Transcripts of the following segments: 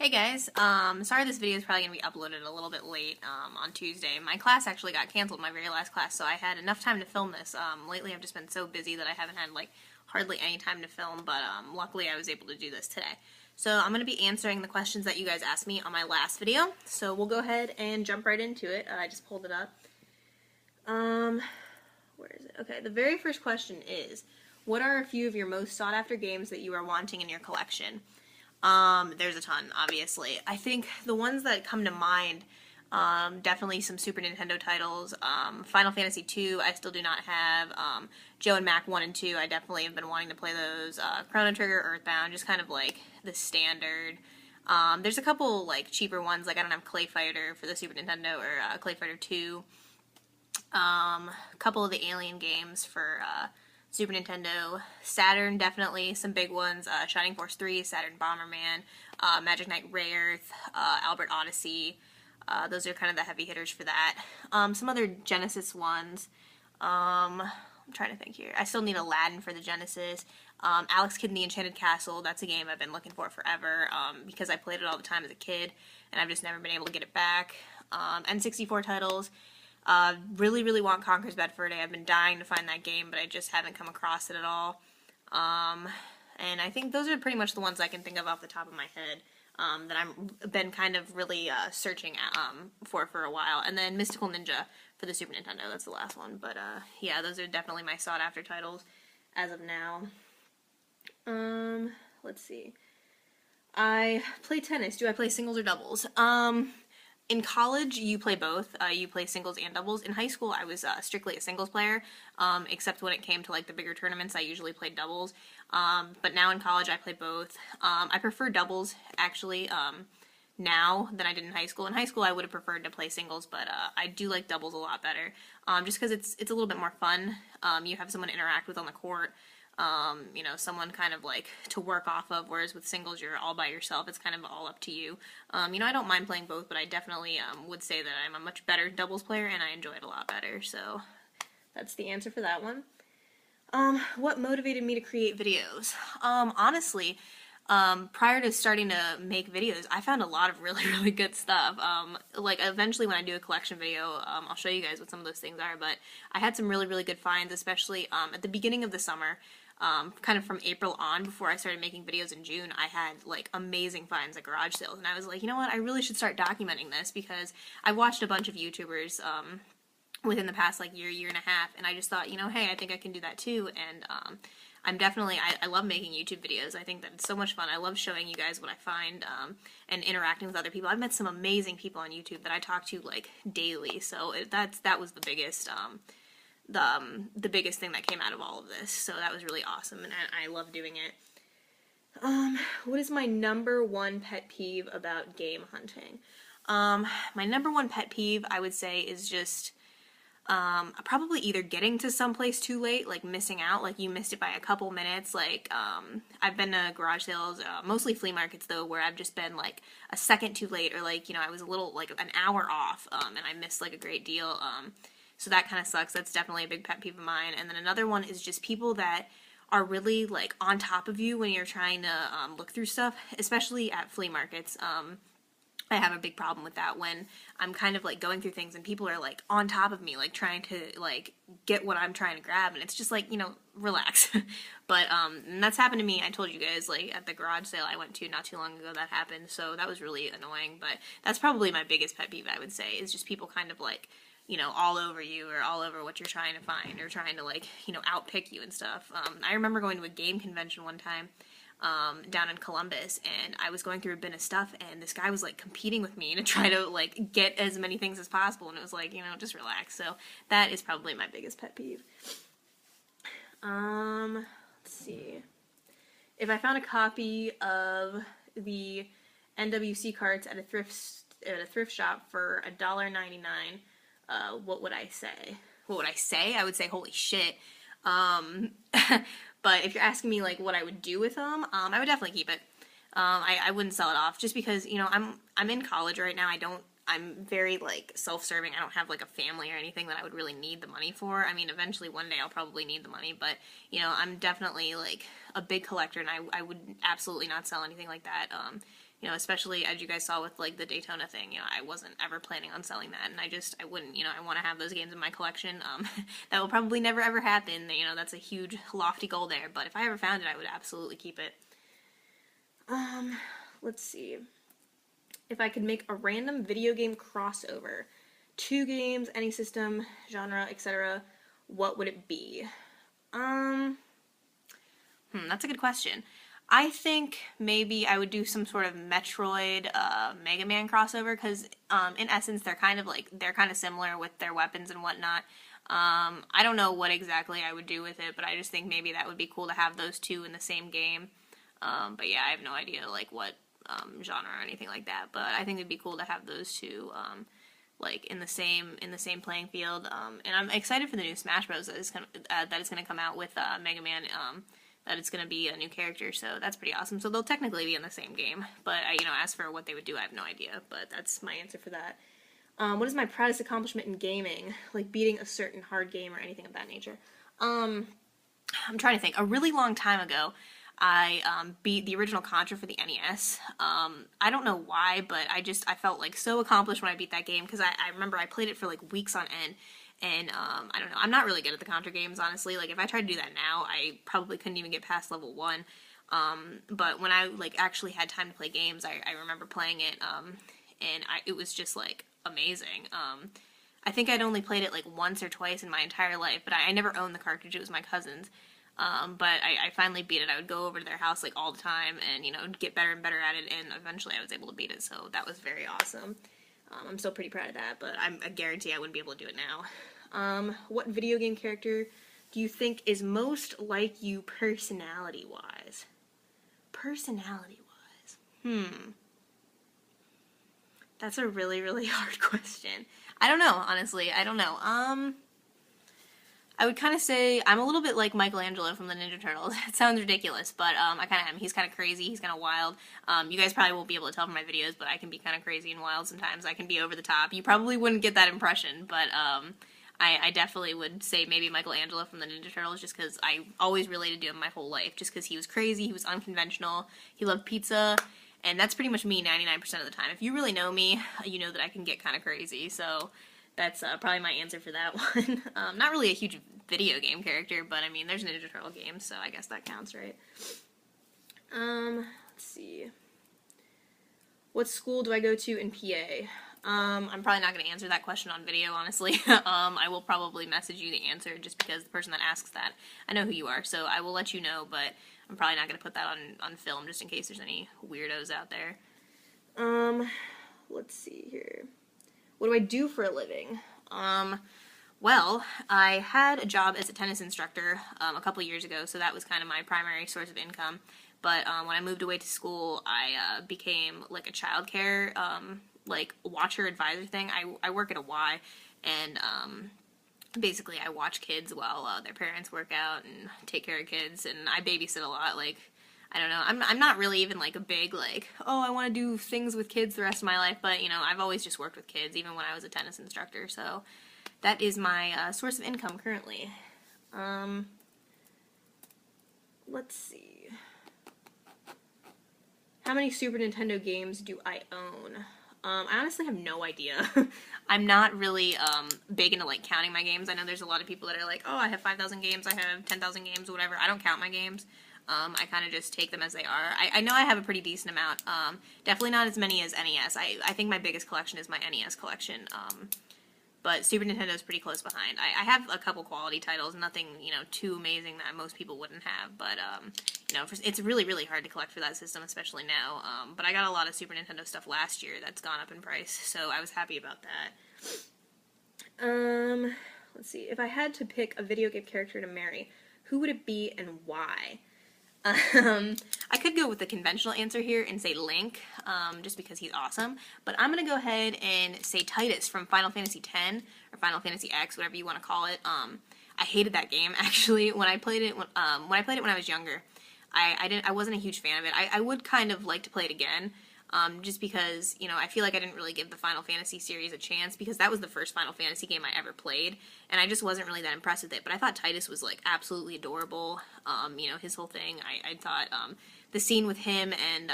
Hey guys, sorry this video is probably going to be uploaded a little bit late on Tuesday. My class actually got canceled, my very last class, so I had enough time to film this. Lately I've just been so busy that I haven't had like hardly any time to film, but luckily I was able to do this today. So I'm going to be answering the questions that you guys asked me on my last video, so we'll go ahead and jump right into it. I just pulled it up. Where is it? Okay, the very first question is, what are a few of your most sought after games that you are wanting in your collection? There's a ton, obviously. I think the ones that come to mind, definitely some Super Nintendo titles. Final Fantasy II, I still do not have. Joe and Mac 1 and 2, I definitely have been wanting to play those. Chrono Trigger, Earthbound, just kind of like the standard. There's a couple like cheaper ones, like I don't have Clay Fighter for the Super Nintendo or Clay Fighter 2. A couple of the Alien games for Super Nintendo. Saturn, definitely some big ones. Shining Force 3, Saturn Bomberman, Magic Knight Rayearth, Albert Odyssey. Those are kind of the heavy hitters for that. Some other Genesis ones. I'm trying to think here. I still need Aladdin for the Genesis. Alex Kidd and the Enchanted Castle, that's a game I've been looking for forever because I played it all the time as a kid and I've just never been able to get it back. N64 titles. Really want Conker's Bad Fur Day. I've been dying to find that game, but I just haven't come across it at all. And I think those are pretty much the ones I can think of off the top of my head that I've been kind of really searching for a while. And then Mystical Ninja for the Super Nintendo. That's the last one. But yeah, those are definitely my sought-after titles as of now. Let's see. I play tennis. Do I play singles or doubles? In college, you play both. You play singles and doubles. In high school, I was strictly a singles player, except when it came to like the bigger tournaments, I usually played doubles. But now in college, I play both. I prefer doubles, actually, now than I did in high school. In high school, I would have preferred to play singles, but I do like doubles a lot better, just because it's a little bit more fun. You have someone to interact with on the court. You know, someone kind of like to work off of, whereas with singles you're all by yourself. It's kind of all up to you. You know, I don't mind playing both, but I definitely would say that I'm a much better doubles player and I enjoy it a lot better. So that's the answer for that one. What motivated me to create videos? Honestly, prior to starting to make videos, I found a lot of really good stuff. Like eventually when I do a collection video, I'll show you guys what some of those things are, but I had some really good finds, especially at the beginning of the summer. Kind of from April on, before I started making videos in June, I had like amazing finds at garage sales, and I was like, you know what, I really should start documenting this, because I watched a bunch of YouTubers within the past like year and a half, and I just thought, you know, hey, I think I can do that too. And I'm definitely, I love making YouTube videos. I think that it's so much fun. I love showing you guys what I find and interacting with other people. I've met some amazing people on YouTube that I talk to like daily, so that was the biggest the biggest thing that came out of all of this. So that was really awesome, and I love doing it. What is my number one pet peeve about game hunting? My number one pet peeve, I would say, is just probably either getting to someplace too late, like missing out, like you missed it by a couple minutes. Like I've been to garage sales, mostly flea markets though, where I've just been like a second too late, or like, you know, I was a little like an hour off, and I missed like a great deal. So that kind of sucks. That's definitely a big pet peeve of mine. And then another one is just people that are really like on top of you when you're trying to look through stuff, especially at flea markets. I have a big problem with that when I'm kind of like going through things and people are like on top of me, like trying to like get what I'm trying to grab, and it's just like, you know, relax. But and that's happened to me. I told you guys, like at the garage sale I went to not too long ago, that happened, so that was really annoying. But that's probably my biggest pet peeve, I would say, is just people kind of like, you know, all over you or all over what you're trying to find or trying to like, you know, outpick you and stuff. I remember going to a game convention one time down in Columbus, and I was going through a bin of stuff, and this guy was like competing with me to try to like get as many things as possible, and it was like, you know, just relax. So that is probably my biggest pet peeve. Let's see. If I found a copy of the NWC Cards at a thrift shop for $1.99, what would I say? What would I say? I would say, holy shit. But if you're asking me like what I would do with them, I would definitely keep it. I wouldn't sell it off, just because, you know, I'm in college right now. I'm very like self-serving. I don't have like a family or anything that I would really need the money for. I mean, eventually one day I'll probably need the money, but you know, I'm definitely like a big collector, and I would absolutely not sell anything like that. you know, especially as you guys saw with like the Daytona thing, you know, I wasn't ever planning on selling that, and I wouldn't, you know, I want to have those games in my collection. That will probably never ever happen, you know, that's a huge lofty goal there, but if I ever found it, I would absolutely keep it. Let's see. If I could make a random video game crossover, 2 games, any system, genre, etc., what would it be? That's a good question. I think maybe I would do some sort of Metroid, Mega Man crossover, because in essence they're kind of similar with their weapons and whatnot. I don't know what exactly I would do with it, but I just think maybe that would be cool to have those two in the same game. But yeah, I have no idea like what genre or anything like that. But I think it'd be cool to have those two like in the same playing field. And I'm excited for the new Smash Bros. that is gonna come out with Mega Man. That it's going to be a new character, so that's pretty awesome. So they'll technically be in the same game, but you know, as for what they would do, I have no idea, but that's my answer for that. What is my proudest accomplishment in gaming? Like beating a certain hard game or anything of that nature? I'm trying to think. A really long time ago, I beat the original Contra for the NES. I don't know why, but I felt like so accomplished when I beat that game, because I remember I played it for like weeks on end. And, I don't know, I'm not really good at the Contra games, honestly. Like, if I tried to do that now, I probably couldn't even get past level 1. But when I, like, actually had time to play games, I remember playing it, and it was just, like, amazing. I think I'd only played it, like, once or twice in my entire life, but I never owned the cartridge. It was my cousin's. But I finally beat it. I would go over to their house, like, all the time and, you know, get better and better at it, and eventually I was able to beat it, so that was very awesome. I'm still pretty proud of that, but I guarantee I wouldn't be able to do it now. What video game character do you think is most like you personality-wise? Personality-wise? That's a really, really hard question. I don't know, honestly. I don't know. I would kind of say I'm a little bit like Michelangelo from the Ninja Turtles. It sounds ridiculous, but I kind of am. He's kind of crazy. He's kind of wild. You guys probably won't be able to tell from my videos, but I can be kind of crazy and wild sometimes. I can be over the top. You probably wouldn't get that impression, but I definitely would say maybe Michelangelo from the Ninja Turtles, just because I always related to him my whole life, just because he was crazy, he was unconventional, he loved pizza, and that's pretty much me 99% of the time. If you really know me, you know that I can get kind of crazy, so that's probably my answer for that one. Not really a huge video game character, but I mean, there's Ninja Turtle games, so I guess that counts, right? Let's see. What school do I go to in PA? I'm probably not going to answer that question on video, honestly. I will probably message you the answer, just because the person that asks that, I know who you are, so I will let you know, but I'm probably not going to put that on film, just in case there's any weirdos out there. Let's see here. What do I do for a living? Well, I had a job as a tennis instructor a couple years ago, so that was kind of my primary source of income. But when I moved away to school, I became like a childcare like watcher advisor thing. I work at a Y, and basically I watch kids while their parents work out and take care of kids, and I babysit a lot. Like, I don't know, I'm not really even like a big like, oh, I want to do things with kids the rest of my life, but you know, I've always just worked with kids, even when I was a tennis instructor, so that is my source of income currently. Let's see. How many Super Nintendo games do I own? I honestly have no idea. I'm not really big into like counting my games. I know there's a lot of people that are like, oh, I have 5,000 games, I have 10,000 games, whatever. I don't count my games. I kind of just take them as they are. I know I have a pretty decent amount. Definitely not as many as NES. I think my biggest collection is my NES collection. But Super Nintendo is pretty close behind. I have a couple quality titles, nothing, you know, too amazing that most people wouldn't have, but, you know, it's really, really hard to collect for that system, especially now, but I got a lot of Super Nintendo stuff last year that's gone up in price, so I was happy about that. Let's see, if I had to pick a video game character to marry, who would it be and why? I could go with the conventional answer here and say Link, just because he's awesome, but I'm going to go ahead and say Titus from Final Fantasy X, or Final Fantasy X, whatever you want to call it. I hated that game, actually, when I played it when I was younger. I wasn't a huge fan of it. I would kind of like to play it again, just because, you know, I feel like I didn't really give the Final Fantasy series a chance, because that was the first Final Fantasy game I ever played, and I just wasn't really that impressed with it, but I thought Titus was, like, absolutely adorable. You know, his whole thing, I thought, the scene with him and,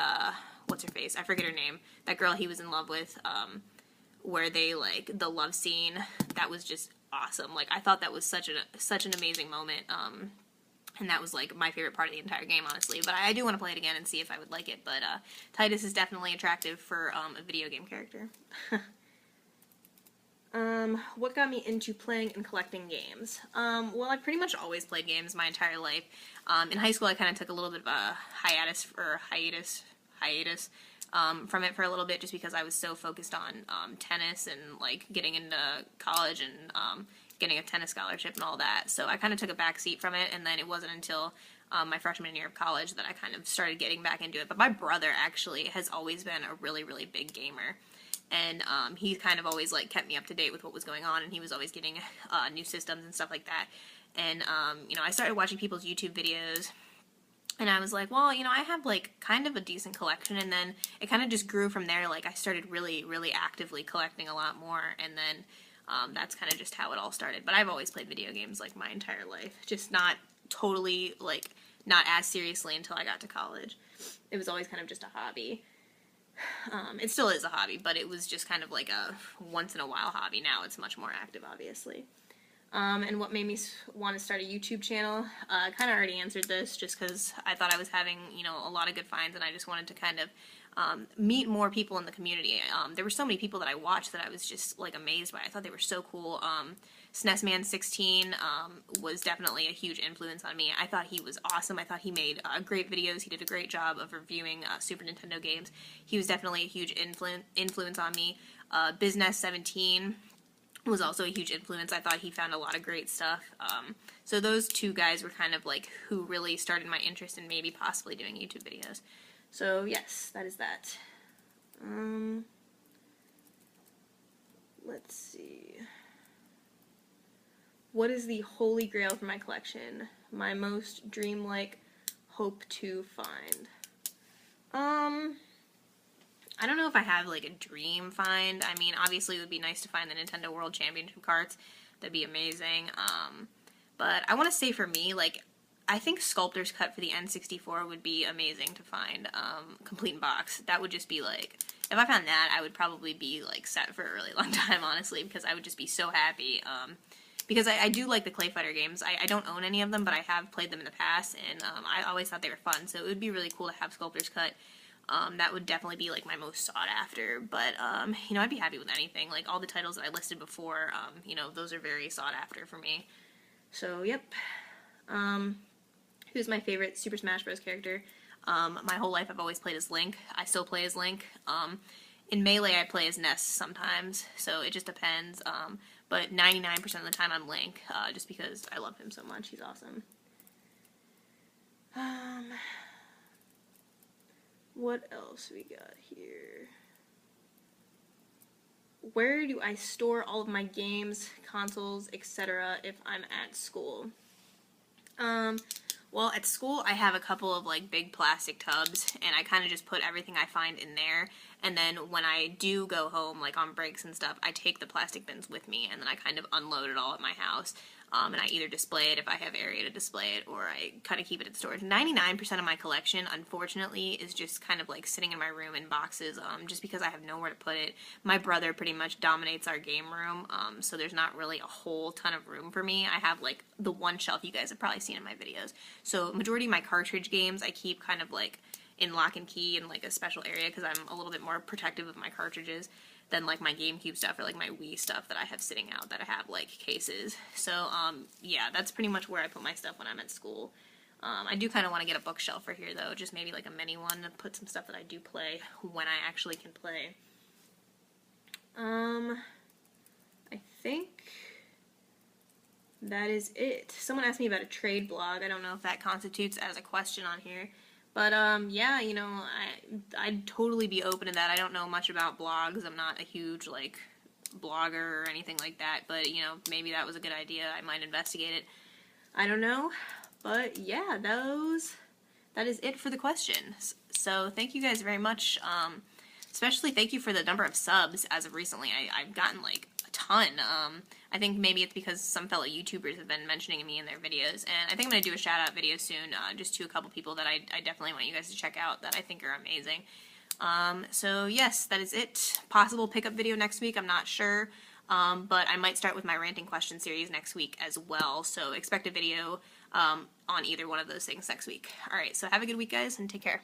what's her face? I forget her name. That girl he was in love with, where they, like, the love scene, that was just awesome. Like, I thought that was such an amazing moment, and that was, like, my favorite part of the entire game, honestly. But I do want to play it again and see if I would like it. But Titus is definitely attractive for a video game character. What got me into playing and collecting games? Well, I've pretty much always played games my entire life. In high school, I kind of took a little bit of a hiatus from it for a little bit, just because I was so focused on tennis and, like, getting into college and getting a tennis scholarship and all that. So I kind of took a back seat from it, and then it wasn't until my freshman year of college that I kind of started getting back into it. But my brother actually has always been a really, really big gamer. And he kind of always, like, kept me up to date with what was going on, and he was always getting new systems and stuff like that. And, you know, I started watching people's YouTube videos, and I was like, well, you know, I have, like, kind of a decent collection, and then it kind of just grew from there. Like, I started really, really actively collecting a lot more, and then that's kind of just how it all started. But I've always played video games, like, my entire life, just not totally, like, not as seriously until I got to college. It was always kind of just a hobby. It still is a hobby, but it was just kind of like a once-in-a-while hobby. Now it's much more active, obviously. And what made me want to start a YouTube channel? I kind of already answered this, just because I thought I was having, you know, a lot of good finds, and I just wanted to kind of meet more people in the community. There were so many people that I watched that I was just, like, amazed by. I thought they were so cool. SNESman16 was definitely a huge influence on me. I thought he was awesome. I thought he made great videos. He did a great job of reviewing Super Nintendo games. He was definitely a huge influence on me. BizNest17 was also a huge influence. I thought he found a lot of great stuff. So those two guys were kind of like who really started my interest in maybe possibly doing YouTube videos. So yes, that is that. Let's see. What is the holy grail for my collection? My most dreamlike hope to find. I don't know if I have, like, a dream find. I mean, obviously it would be nice to find the Nintendo World Championship cards. That'd be amazing. But I want to say for me, like, I think Sculptor's Cut for the N64 would be amazing to find, complete in box. That would just be, like, if I found that, I would probably be, like, set for a really long time, honestly, because I would just be so happy. Because I do like the Clay Fighter games. I don't own any of them, but I have played them in the past, and I always thought they were fun, so it would be really cool to have Sculptor's Cut. That would definitely be, like, my most sought after, but, you know, I'd be happy with anything. Like, all the titles that I listed before, you know, those are very sought after for me. So, yep. Who's my favorite Super Smash Bros. Character? My whole life I've always played as Link. I still play as Link. In Melee I play as Ness sometimes, so it just depends. But 99% of the time I'm Link, just because I love him so much. He's awesome. What else we got here? Where do I store all of my games, consoles, etc. if I'm at school? Well, at school I have a couple of, like, big plastic tubs, and I kind of just put everything I find in there, and then when I do go home, like, on breaks and stuff, I take the plastic bins with me, and then I kind of unload it all at my house, and I either display it if I have area to display it, or I kind of keep it in storage. 99% of my collection, unfortunately, is just kind of, like, sitting in my room in boxes, just because I have nowhere to put it. My brother pretty much dominates our game room, so there's not really a whole ton of room for me. I have, like, the one shelf you guys have probably seen in my videos. So majority of my cartridge games I keep kind of, like, in lock and key in, like, a special area, because I'm a little bit more protective of my cartridges than, like, my GameCube stuff or, like, my Wii stuff that I have sitting out that I have, like, cases. So, yeah, that's pretty much where I put my stuff when I'm at school. I do kind of want to get a bookshelf for here, though, just maybe, like, a mini one to put some stuff that I do play when I actually can play. I think that is it. Someone asked me about a trade blog. I don't know if that constitutes as a question on here. But, yeah, you know, I'd totally be open to that. I don't know much about blogs. I'm not a huge, like, blogger or anything like that. But, you know, maybe that was a good idea. I might investigate it. I don't know. But, yeah, that is it for the questions. So, thank you guys very much. Especially thank you for the number of subs as of recently. I've gotten, like, a ton. I think maybe it's because some fellow YouTubers have been mentioning me in their videos, and I think I'm going to do a shout-out video soon, just to a couple people that I definitely want you guys to check out that I think are amazing. So yes, that is it. Possible pickup video next week, I'm not sure. But I might start with my ranting question series next week as well. So expect a video on either one of those things next week. Alright, so have a good week, guys, and take care.